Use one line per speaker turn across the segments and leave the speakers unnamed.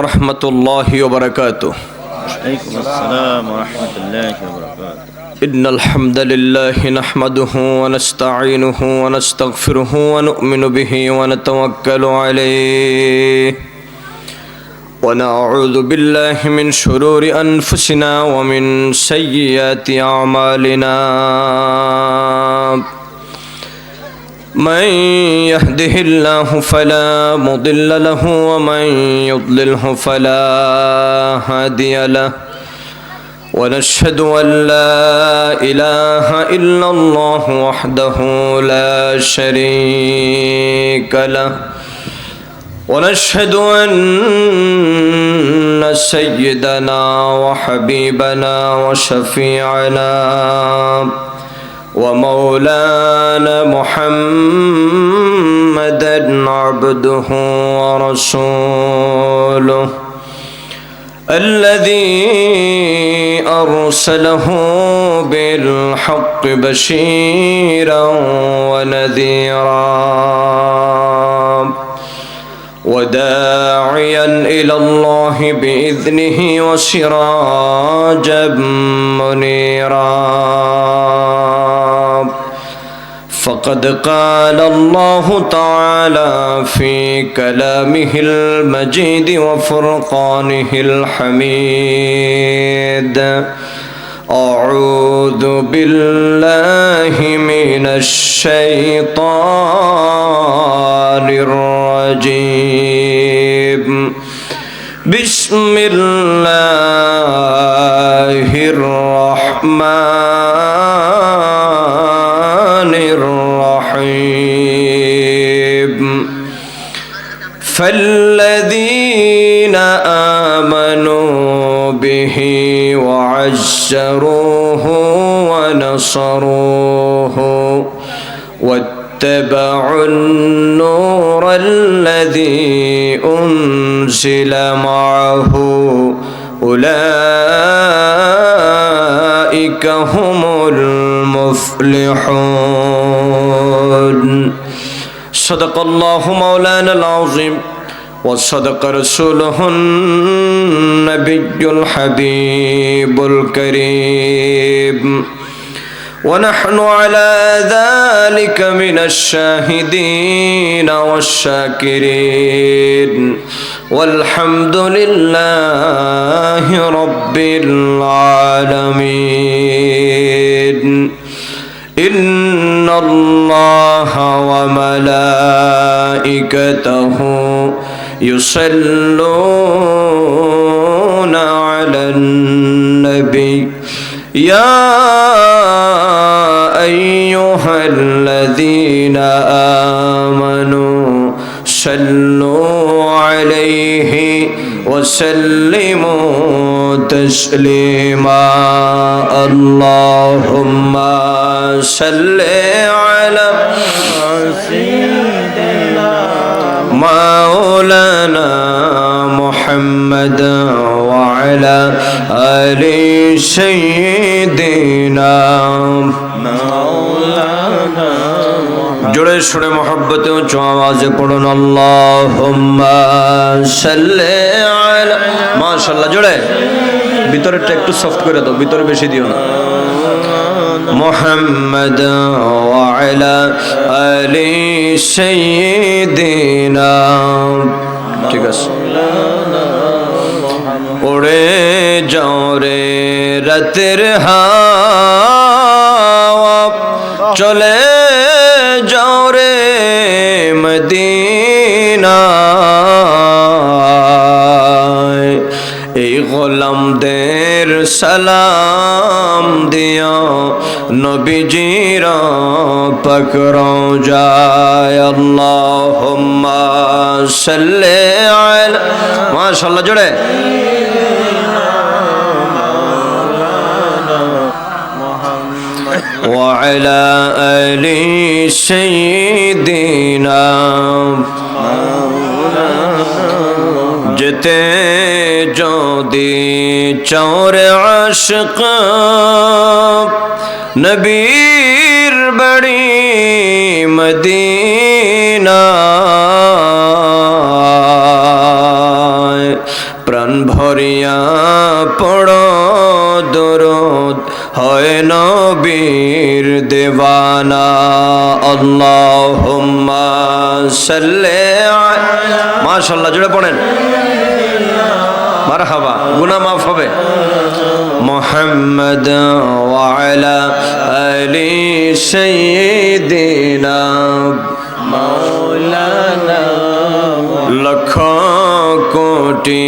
ورحمة الله وبركاته.
عليكم السلام ورحمة الله وبركاته.
إن الحمد لله نحمده ونستعينه ونستغفره ونؤمن به ونتوكل عليه ونعوذ بالله من شرور أنفسنا ومن سيئات أعمالنا. من يهده الله فلا مضل له ومن يضلله فلا هادي له ونشهد أن لا إله إلا الله وحده لا شريك له ونشهد أن سيدنا وحبيبنا وشفيعنا ومولانا محمدا عبده ورسوله الذي أرسله بالحق بشيرا ونذيرا وداعيا إلى الله بإذنه وسراجا منيرا. فقد قال الله تعالى في كلامه المجيد وفرقانه الحميد: أعوذ بالله من الشيطان الرجيم. بسم الله الرحمن الرحيم. فالذين آمنوا به وعزروه ونصروه واتبعوا النور الذي أنزل معه أولئك هم المفلحون. صدق الله مولانا العظيم وصدق رسوله النبي الحبيب الكريم. ونحن على ذلك من الشاهدين والشاكرين والحمد لله رب العالمين. إن الله وملائكته يصلون على النبي يا أيها الذين آمنوا صلوا عليه وسلموا تسليما. اللهم صل على سيدنا مولانا محمد وعلى آل سيدنا مولانا. জোরে সুরে মোহাব্বতে উচ্চ আওয়াজে পড়ুন আল্লাহুম্মা সাল্লি আলা। মাশাআল্লাহ, জোরে। ভিতরেরটা একটু সফট করে দাও, ভিতরে বেশি দিও না। মুহাম্মদ ওয়া আলা আলি সাইয়্যিদিনা। ঠিক আছে। ওরে যাও রে রাতের হাওয়া, চলে যাও রে মদিনায়। এই গোলামদের সালাম দিও নবীজির পাক রওজায়। আল্লাহুম্মা সাল্লি আলা। মাশাআল্লাহ, জোরে। وعلى آل سيدنا যেতে যদি চৌরে আশিক নবীর বাড়ি মদিনা প্রাণ ভরিয়া পড়ো দরুদ হয় নবীর দেওয়ানা আল্লাহুম্মা সাল্লি আলা মাশাআল্লাহ জোরে পড়েন মারহাবা গুনাহ মাফ হবে মুহাম্মদ ওয়া আলা আলি সাইয়্যিদিনা মাওলানা লক্ষ কোটি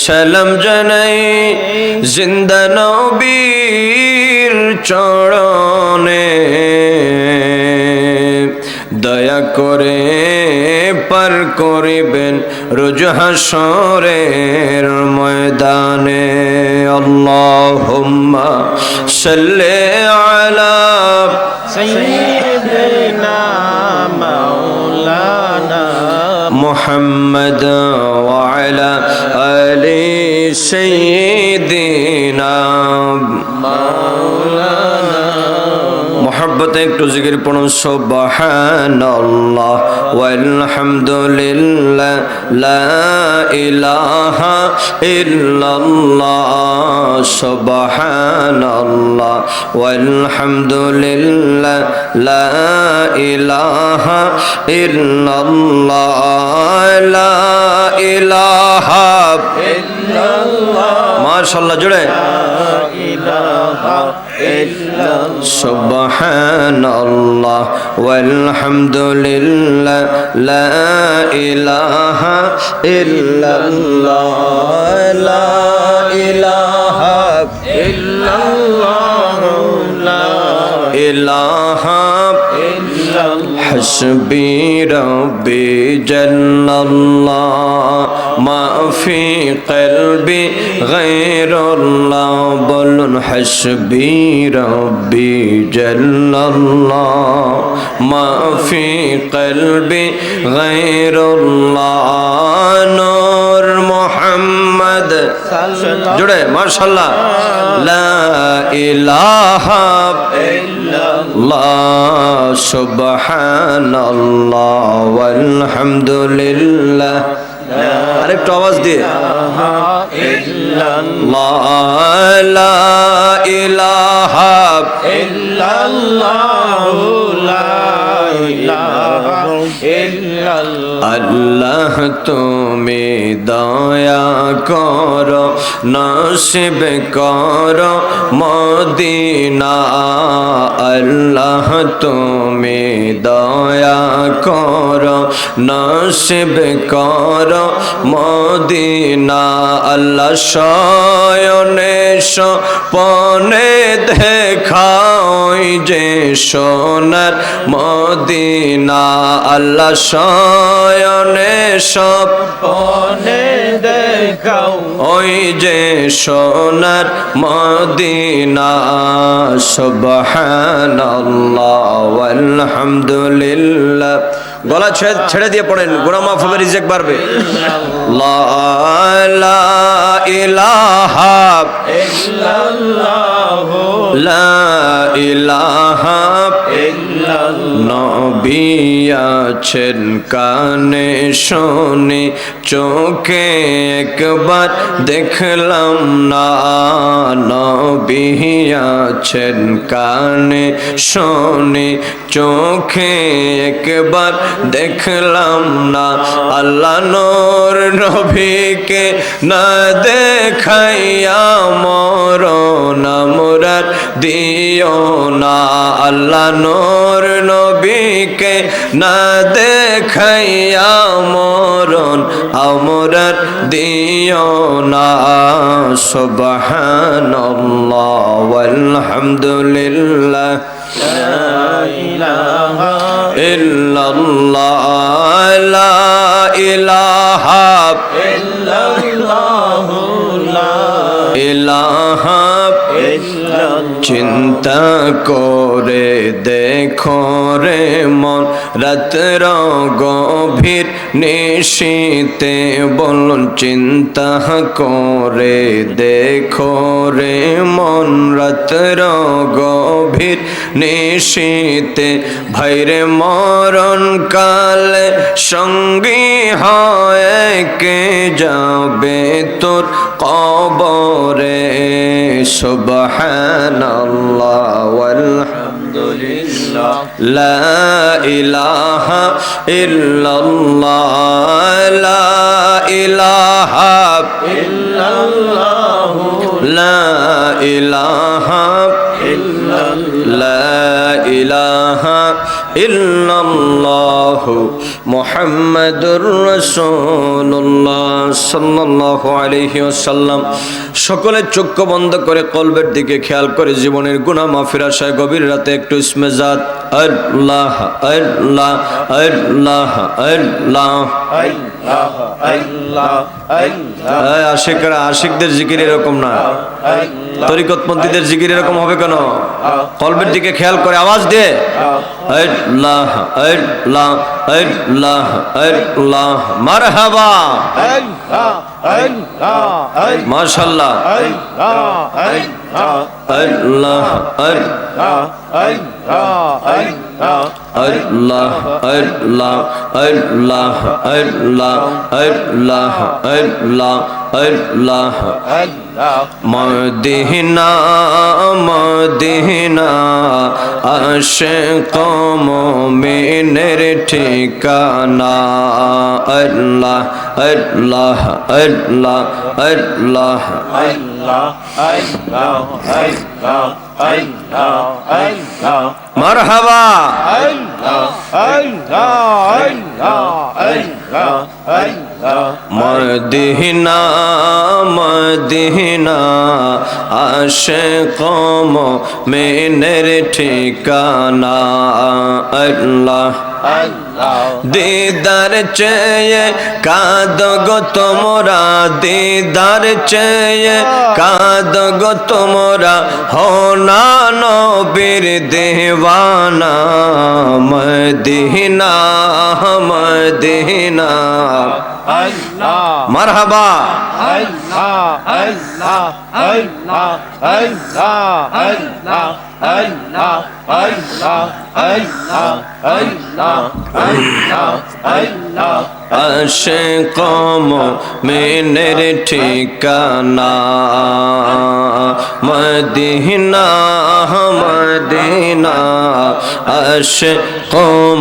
সালাম জানাই জিন্দা নবীর চরণে দয়া করে পার করিবেন রোজ হাসরের ময়দানে আল্লাহুম্মা সাল্লি আলা সাইয়্যিদিনা মাওলানা মুহাম্মদ ওয়া আলা আলি সাইয়্যিদিনা মাওলানা মোহব্বতে একটু জিকির পড়ুন সুবহানাল্লাহ ওয়ালহামদুলিল্লাহ লা ইলাহা ইল্লাল্লাহ সুবহানাল্লাহ ওয়ালহামদুলিল্লাহ লা ইলাহা ইল্লাল্লাহ লা ইলাহা ইল্লাল্লাহ মাশাআল্লাহ জোরে সুবহানাল্লাহ ওয়ালহামদুলিল্লাহ লা ইলাহা ইল্লাল্লাহ লা ইলাহা ইল্লাল্লাহ লা ইলাহা হাসবি রব্বি জাল্লাল্লাহ মা ফি কলবি গায়রুল্লাহ বলুন হাসবি রব্বি জাল্লাল্লাহ মা ফি কলবি গায়রুল্লাহ নূর মুহাম্মদ জুড়ে মাশাআল্লাহ লা ইলাহা ইল্লাল্লাহ সুবহানাল্লাহ ওয়ালহামদুলিল্লাহ আরেকটু আওয়াজ দিয়ে লা ইলাহা ইল্লাল্লাহ লা ইলাহা ইল্লাল্লাহ আল্লাহ তুমি দয়া করো নসিব করো মদিনা আল্লাহ তুমি দয়া করো নসিব করো মদিনা আল্লাহ শয়নে স্বপনে দেখাই যে সোনার মদিনা আল্লাহ শয়নে স্বপনে দেখাও ওই যে সোনার মদিনা সুবহানাল্লাহ ওয়ালহামদুলিল্লাহ গলা ছেড়ে দিয়ে পড়েন গুনাহ মাফ হবে রিজিক বাড়বে লা ইলাহা ইল্লাল্লাহ লা ইলাহা ইল্লাল্লাহ নবী আছেন কানে শুনি চোখে একবার দেখলাম না নবী আছেন কানে শুনি চোখে একবার দেখলাম না আল্লাহ নূর নবীকে না দেখাইয়া মরণ মুরাদ দিও না আল্লাহ নূর নবীকে না দেখাইয়া মরণ মুরাদ দিও না সুবহানাল্লাহ ওয়ালহামদুলিল্লাহ লা ইলাহা ইল্লাল্লাহ লা ইলাহা ইল্লাল্লাহ লা ইলাহা ইল্লাল্লাহ চিন্তা কর করে দেখো রে মন রাতের গভীর নিশীতে বলুন চিন্তা করে দেখো রে মন রাতের গভীর নিশীতে ভাইরে মরণ কালে সঙ্গী হয় কে যাবে তোর কবরে সুবহানাল্লাহ ওয়ালহামদুলিল্লাহ লা ইলাহা ইল্লাল্লাহ লা ইলাহা ইল্লাল্লাহ লা ইলাহা ইল্লাল্লাহ লা ইলাহা ইল্লাল্লাহ মুহাম্মাদুর রাসূলুল্লাহ সাল্লাল্লাহু আলাইহি ওয়াসাল্লাম। সকলে চোখ বন্ধ করে কলবের দিকে খেয়াল করে জীবনের গুনাহ মাফির আশায় গভীর রাতে একটু ইসমে জাত আল্লাহ আল্লাহ আল্লাহ আল্লাহ আশিকরা আশিকদের জিকির এরকম না, তরিকতপন্থীদের জিকির এরকম হবে কেন? কলবের দিকে খেয়াল করে আওয়াজ দিয়ে আল্লাহ আল্লাহ আল্লাহ আল্লাহ মারহাবা মাশাআল্লাহ আল্লাহ আল্লাহ আল্লাহ আল্লাহ আল্লাহ আল্লাহ আল্লাহ আল্লাহ মদিনা মদিনা আশিক মুমিনের ঠিকানা আল্লাহ আল্লাহ আল্লাহ আল্লাহ মারহাবা মদিনা মদিনা আশিক মুমিনের ঠিকানা আল্লাহ দিদার চেয়ে কাঁদো গো তোমরা দিদার চেয়ে কাঁদো গো তোমরা হো না নবীর দেওয়ানা মদিনা মদিনা মারহাবা আশিক মুমিনের ঠিকানা মদিনা মদিনা আশিক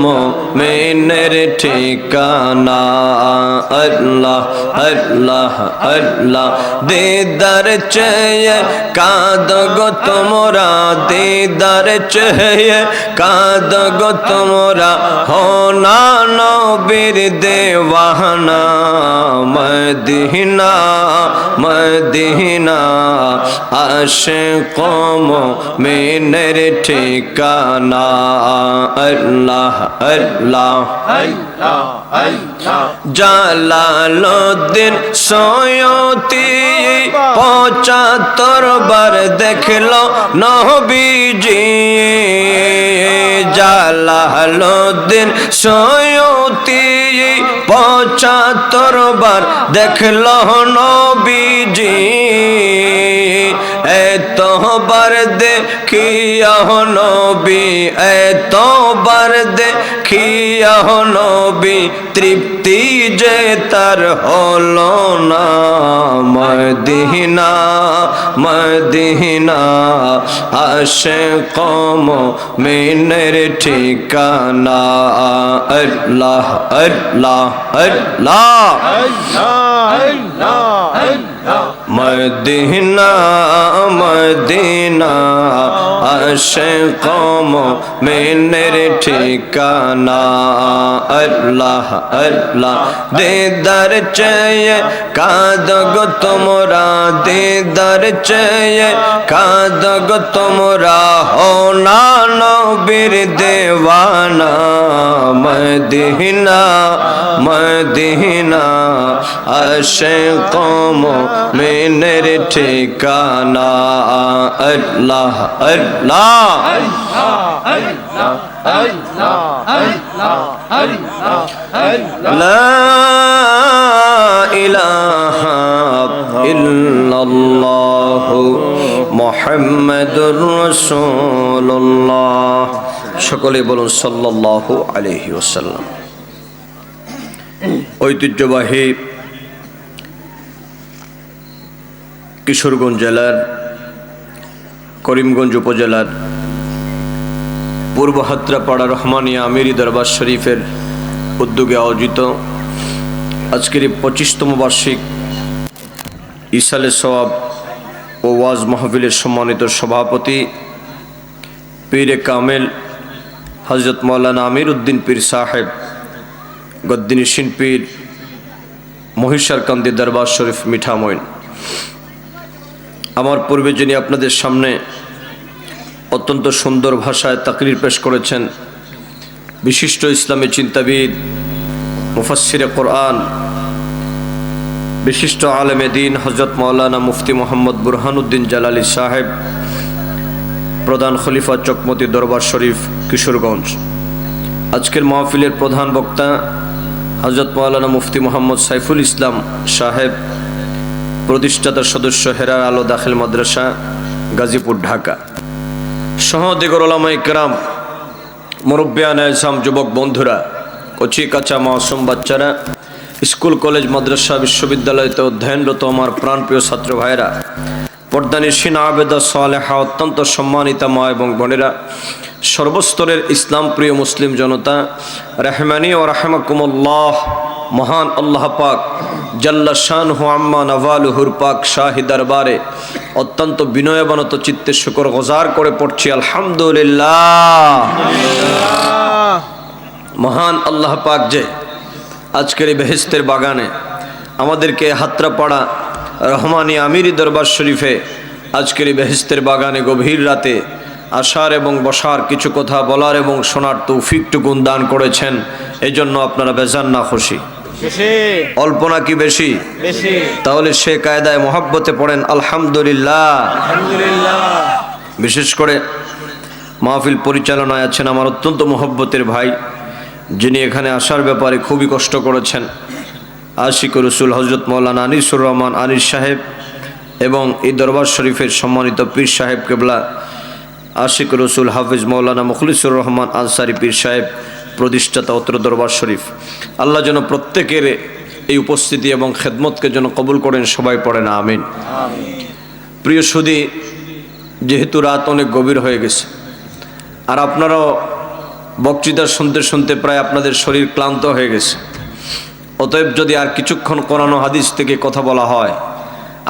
মুমিনের ঠিকানা আল্লাহ আল্লাহ আল্লাহ দিদার চেয়ে কাঁদো গো তোমরা দিদার চেয়ে কাঁদো গো তোমরা হো না নবীর দেওয়ানা মদিনা মদিনা আশিক মুমিনের ঠিকানা আল্লাহ আল্লাহ জালালউদ্দিন সৈয়দী ৭৫ বার দেখলো নবীজি জালালউদ্দিন সৈয়দী ৭৫ বার দেখলো নবীজি এতবার দেখিয়া নবী এতবার দেখিয়া নবী তৃপ্তি যে তার হলো না মদিনা মদিনা আশিক মুমিনের ঠিকানা আল্লাহ আল্লাহ আল্লাহ মদিনা মদিনা আশিক মুমিনের ঠিকানা আল্লাহ আল্লাহ দিদার চেয়ে কাঁদো গো তোমরা দিদার চেয়ে কাঁদো গো তোমরা হো না নবীর দেওয়ানা মদিনা মদিনা আশিক মুমিনের মুমিনের ঠিকানা আল্লাহ আল্লাহ লা ইলাহা ইল্লাল্লাহ মুহাম্মাদুর রাসূলুল্লাহ। সকলে বলুন সাল্লাল্লাহু আলাইহি ওয়াসাল্লাম। ঐতিহ্যবাহী কিশোরগঞ্জ জেলার করিমগঞ্জ উপজেলার পূর্ব হাত্রাপাড়া রহমানিয়া আমিরি দরবার শরীফের উদ্যোগে আয়োজিত আজকের এই 25তম বার্ষিক ইসালে সওয়াব ও ওয়াজ মাহফিলের সম্মানিত সভাপতি পীরে কামেল হযরত মাওলানা আমির উদ্দিন পীর সাহেব গদ্দিনিসিন পীর মহিষারকান্দি দরবার শরীফ মিঠামইন, আমার পূর্বে যিনি আপনাদের সামনে অত্যন্ত সুন্দর ভাষায় তাকরির পেশ করেছেন, বিশিষ্ট ইসলামী চিন্তাবিদ, মুফাসসিরে কোরআন, বিশিষ্ট আলেমে দ্বীন হযরত মাওলানা মুফতি মোহাম্মদ বুরহানুদ্দিন জালালী সাহেব, প্রধান খলিফা চকমতি দরবার শরীফ কিশোরগঞ্জ। আজকের মাহফিলের প্রধান বক্তা হযরত মাওলানা মুফতি মোহাম্মদ সাইফুল ইসলাম সাহেব, প্রতিষ্ঠাতা সদস্য হেরার আলো দাখিল মাদ্রাসা গাজীপুর ঢাকা, সহ দিগর উলামায়ে কেরাম, মুরব্বিয়ানে ইসলাম, যুবক বন্ধুরা, কচি কাঁচা মাসুম বাচ্চারা, স্কুল কলেজ মাদ্রাসা বিশ্ববিদ্যালয়তে অধ্যয়নরত আমার প্রাণপ্রিয় ছাত্র ভাইরা, পর্দানিসীন আবেদা সালেহা, অত্যন্ত সম্মানিতা মা এবং বোনেরা, সর্বস্তরের ইসলাম প্রিয় মুসলিম জনতা, রাহমানি ও রাহমাকুমুল্লাহ, মহান আল্লাহ পাক জাল্লা শানহু আম্মা নওয়ালুহুর পাক শাহী দরবারে অত্যন্ত বিনয়বনত চিত্তে শুকর গুজার করে পড়ছি আলহামদুলিল্লাহ। মহান আল্লাহ পাক যে আজকের এই বেহেশতের বাগানে আমাদেরকে হাত্রাপাড়া রহমানি আমিরি দরবার শরীফে আজকের এই বেহেশতের বাগানে গভীর রাতে আসার এবং বসার, কিছু কথা বলার এবং শোনার তৌফিকটুকু দান করেছেন, এজন্য আপনারা বেজান না খুশি? অল্প নাকি বেশি? তাহলে সে কায়দায় মহব্বতে পড়েন আলহামদুলিল্লাহ। বিশেষ করে মাহফিল পরিচালনায় আছেন আমার অত্যন্ত মহব্বতের ভাই, যিনি এখানে আসার ব্যাপারে খুবই কষ্ট করেছেন, আশিক রসুল হযরত মাওলানা আনিসুর রহমান আনিস সাহেব এবং এই দরবার শরীফের সম্মানিত পীর সাহেব কেবলা আশিক রসুল হাফিজ মাওলানা মুখলিসুর রহমান আনসারি পীর সাহেব, প্রতিষ্ঠাতা অত্র দরবার শরীফ। আল্লাহ যেন প্রত্যেকের এই উপস্থিতি এবং খেদমতকে যেন কবুল করেন, সবাই পড়েন আমিন। প্রিয় সুধী, যেহেতু রাত অনেক গভীর হয়ে গেছে আর আপনারাও বক্তৃতা শুনতে শুনতে প্রায় আপনাদের শরীর ক্লান্ত হয়ে গেছে, অতএব যদি আর কিছুক্ষণ কোরআন ও হাদিস থেকে কথা বলা হয়,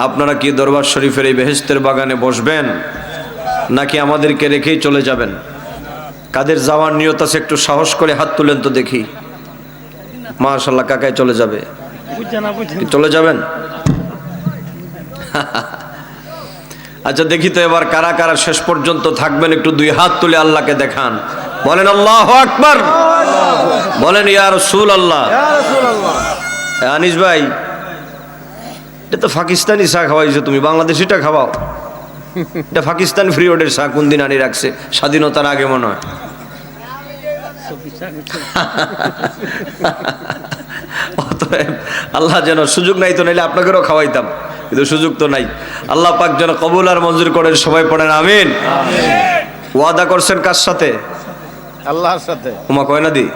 আপনারা কি দরবার শরীফের এই বেহেশতের বাগানে বসবেন নাকি আমাদেরকে রেখেই চলে যাবেন? কাদের যাওয়ার নিয়ত আছে একটু সাহস করে হাত তুলেন তো দেখি। মাশাআল্লাহ, কাকায় চলে যাবে? চলে যাবেন? আচ্ছা দেখি তো এবার কারা কারা শেষ পর্যন্ত থাকবেন, একটু দুই হাত তুলে আল্লাহকে দেখান, বলেন আল্লাহু আকবার, বলেন ইয়া রাসূলুল্লাহ। আনিস ভাই, এটা তো পাকিস্তানি চা খাওয়াইছো তুমি, বাংলাদেশিটা খাওয়াও। এটা পাকিস্তান ফ্রিওডের চা কোন দিন আনি রাখছে, স্বাধীনতার আগে মনে হয়। অতএব আল্লাহ যেন সুযোগ নাই তো, নাইলে আপনাকেও খাওয়াইতাম, কিন্তু সুযোগ তো নাই। আল্লাহ পাক যেন কবুল আর মঞ্জুর করেন, সবাই পড়েন আমিন। ওয়াদা করছেন কার সাথে?
আল্লাহর সাথে।
উমা কয় না দি?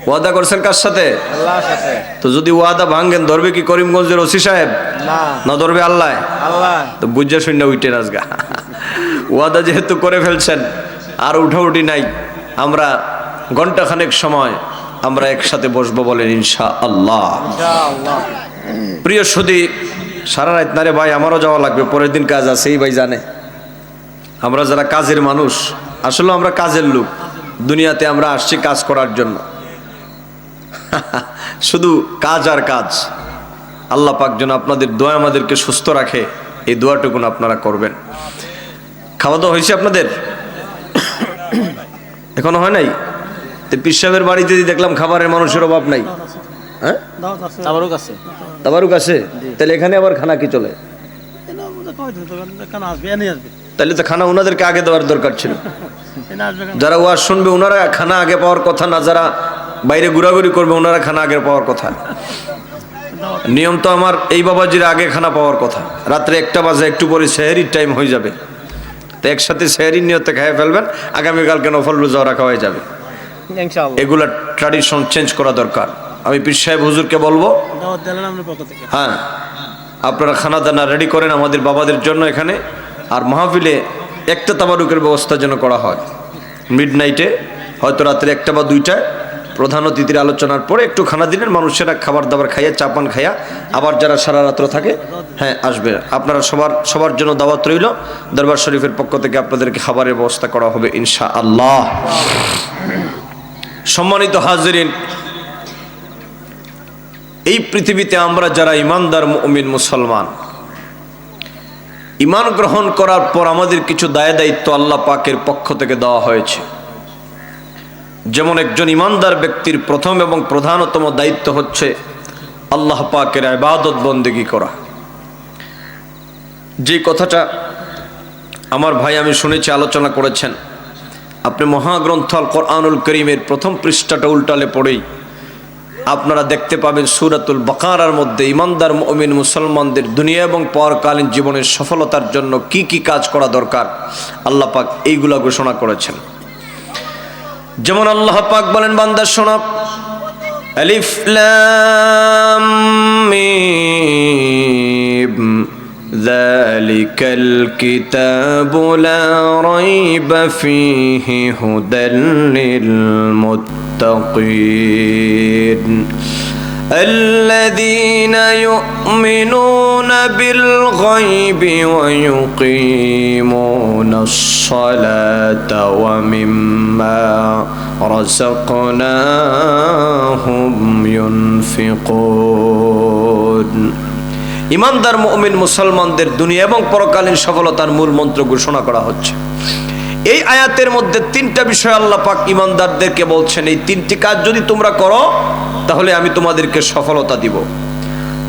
ওয়াদা করছেন কার সাথে?
আল্লাহর সাথে।
তো যদি ওয়াদা ভাঙেন, ধরবে কি করিমগঞ্জের ওসি সাহেব? না ধরবে আল্লাহ।
আল্লাহ
তো বুঝে শুনে উঠে রাজগা। ওয়াদা যেহেতু করে ফেলছেন, আর উঠাউঠি নাই, আমরা ঘন্টাখানেক সময় আমরা একসাথে বসবো, বলেন ইনশাআল্লাহ। প্রিয় সুধী, সারা রাত না রে ভাই, আমারও যাওয়া লাগবে, পরের দিন কাজ আছে, এই ভাই জানে। আমরা যারা কাজের মানুষ, আসলে আমরা কাজের লোক, দুনিয়াতে আমরা আসছি কাজ করার জন্য। শুধু কাজ আর কাজ। আল্লাহ পাক যেন আপনাদের দোয়া আমাদেরকে সুস্থ রাখে, এই দোয়াটুকুন আপনারা করবেন। খাওয়া দাওয়া হয়েছে আপনাদের? এখনো হয় নাই? পীর সাহেবের বাড়িতে দেখলাম খাবারের মানুষের অভাব নাই। হ্যাঁ,
তাবারুক আছে।
তাবারুক আছে, তাহলে এখানে আবার খানা কি চলে? তাহলে তো খানা ওনাদেরকে আগে দেওয়ার দরকার ছিল। যারা ওয়াজ শুনবে ওনারা খানা আগে পাওয়ার কথা না, যারা বাইরে ঘোরাঘুরি করবে ওনারা খানা আগে পাওয়ার কথা। নিয়ম তো আমার এই বাবাজির আগে খানা পাওয়ার কথা। রাত্রে 1টা বাজে, একটু পরে সেহরির টাইম হয়ে যাবে, তো একসাথে সেহরির নিয়তে খেয়ে ফেলবেন, আগামীকালকে নফল রোজা রাখা হয়ে যাবে।
ইনশাআল্লাহ
এগুলা ট্র্যাডিশন চেঞ্জ করা দরকার। আমি পীর সাহেব হুজুরকে বলবো,
দাওয়াত দিলেন আপনার পক্ষ থেকে।
হ্যাঁ আপনারা খানা দানা রেডি করেন আমাদের বাবাদের জন্য এখানে। আর মাহফিলে একটা তাবারুকের ব্যবস্থা যেন করা হয়। মিড নাইটে হয়তো রাত্রে 1টা বা 2টায় প্রধান অতিথির আলোচনার পরে একটু খানা দিলেন, মানুষেরা খাবার দাবার খাইয়া, চাপান খাইয়া, আবার যারা সারা রাত্র থাকে হ্যাঁ আসবে। আপনারা সবার জন্য দাওয়াত রইল। দরবার শরীফের পক্ষ থেকে আপনাদেরকে খাবারের ব্যবস্থা করা হবে ইনশাআল্লাহ। সম্মানিত হাজিরিন, এই পৃথিবীতে আমরা যারা ইমানদার মুমিন মুসলমান, ইমান গ্রহণ করার পর আমাদের কিছু দায় দায়িত্ব আল্লাহ পাকের পক্ষ থেকে দেওয়া হয়েছে। যেমন একজন ইমানদার ব্যক্তির প্রথম এবং প্রধানতম দায়িত্ব হচ্ছে আল্লাহ পাকের ইবাদত বন্দেগী করা। যে কথাটা আমার ভাই আমি শুনেছি আলোচনা করেছেন, আপনি মহাগ্রন্থ আল কোরআনুল করিমের প্রথম পৃষ্ঠাটা উল্টালে পড়েই আপনারা দেখতে পাবেন সূরাতুল বাকারার মধ্যে ইমানদার মুমিন মুসলমানদের দুনিয়া এবং পরকালীন জীবনের সফলতার জন্য কি কি কাজ করা দরকার আল্লাহ পাক এইগুলা ঘোষণা করেছেন। যেমন আল্লাহ পাক বলেন, বান্দা শোনো, আলিফ লাম মিম যালিকাল কিতাবু লা রাইবা ফীহি হুদাল লিল মুত্তাকিন الذين يؤمنون بالغيب ويقيمون الصلاة ومما رزقناهم ينفقون। ইমানদার মুমিন মুসলমানদের দুনিয়া এবং পরকালীন সফলতার মূল মন্ত্র ঘোষণা করা হচ্ছে। এই আয়াতের মধ্যে 3টা বিষয় আল্লাহ পাক ইমানদারদেরকে বলছেন, এই 3টি কাজ যদি তোমরা করো তাহলে আমি তোমাদেরকে সফলতা দিব।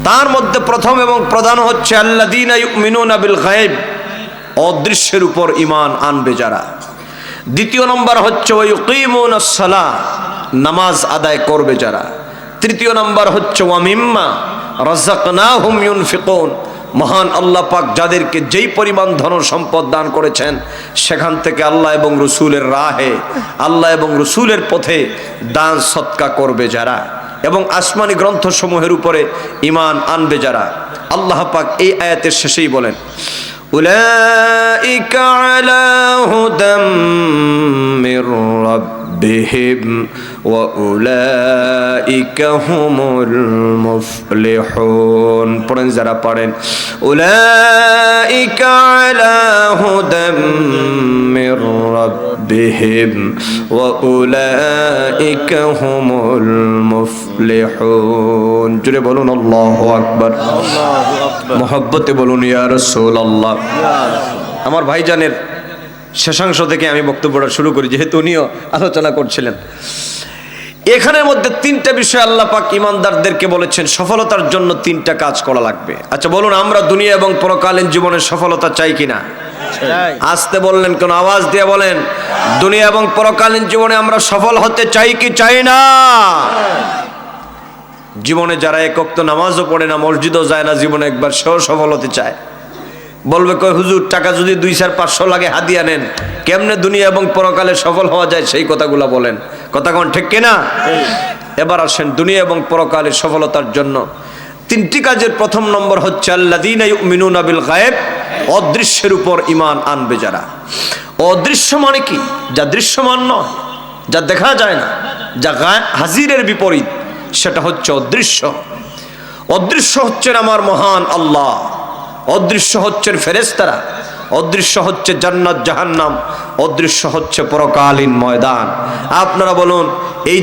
তার মধ্যে প্রথম এবং প্রধান হচ্ছে আল্লাযীনা ইউমিনুনা বিল গায়ব, অদৃশ্যের উপর ঈমান আনবে যারা। দ্বিতীয় নম্বর হচ্ছে ওয়া ইউকিমুনাস সালাহ, নামাজ আদায় করবে যারা। তৃতীয় নম্বর হচ্ছে ওয়া মিম্মা রাযাকনাহুম ইউনফিকুন, মহান আল্লাহ পাক যাদেরকে যেই পরিমাণ ধন সম্পদ দান করেছেন সেখান থেকে আল্লাহ এবং রসুলের রাহে, আল্লাহ এবং রসুলের পথে দান সৎকা করবে যারা, এবং আসমানি গ্রন্থসমূহের উপরে ঈমান আনবে যারা। আল্লাহ পাক এই আয়াতের শেষেই বলেন, উলাইকা আলা হুদাম মির রাব্বিহিম ওয়া উলাইকা হুমুল মুফলিহুন। পড়েন যারা পারেন, উলাইকা আলা হুদাম মির রাব্বিহিম ওয়া উলাইকা হুমুল মুফলিহুন। জোরে বলুন আল্লাহু আকবার, মুহাব্বতে বলুন ইয়া রাসূলুল্লাহ। আমার ভাইজানের শেষাংশ থেকে আমি বক্তব্যটা শুরু করি, যেহেতু উনিও আলোচনা করছিলেন। এখানের মধ্যে 3টা বিষয় আল্লাহ পাক ইমানদারদেরকে বলেছেন সফলতার জন্য 3টা কাজ করা লাগবে। আচ্ছা বলুন, আমরা দুনিয়া এবং পরকালীন জীবনের সফলতা চাই কিনা? আসতে বললেন, কোন আওয়াজ দিয়ে বলেন, দুনিয়া এবং পরকালীন জীবনে আমরা সফল হতে চাই কি চাই না? জীবনে যারা 1 ওয়াক্ত নামাজও পড়ে না, মসজিদও যায় না, জীবনে একবার সেও সফল হতে চায়। বলবে কই হুজুর, টাকা যদি 200-500 লাগে হাদিয়া নেন, কেমনে দুনিয়া এবং পরকালে সফল হওয়া যায় সেই কথাগুলো বলেন। কথা কোন ঠিক কিনা? এবার আসেন, দুনিয়া এবং পরকালের সফলতার জন্য 3টি কাজের প্রথম নম্বর হচ্ছে আল্লাযীনা ইউমিনুনা বিল গায়ব, অদৃশ্যের উপর ঈমান আনবে যারা। অদৃশ্য মানে কি? যা দৃশ্যমান নয়, যা দেখা যায় না, যা হাজিরের বিপরীত, সেটা হচ্ছে অদৃশ্য। অদৃশ্য হচ্ছেন আমার মহান আল্লাহ, অদৃশ্য হচ্ছেন ফেরেশতারা, অদৃশ্য হচ্ছে জান্নাত জাহান্নাম, অদৃশ্য হচ্ছে পরকালীন ময়দান। আপনারা বলুন, এই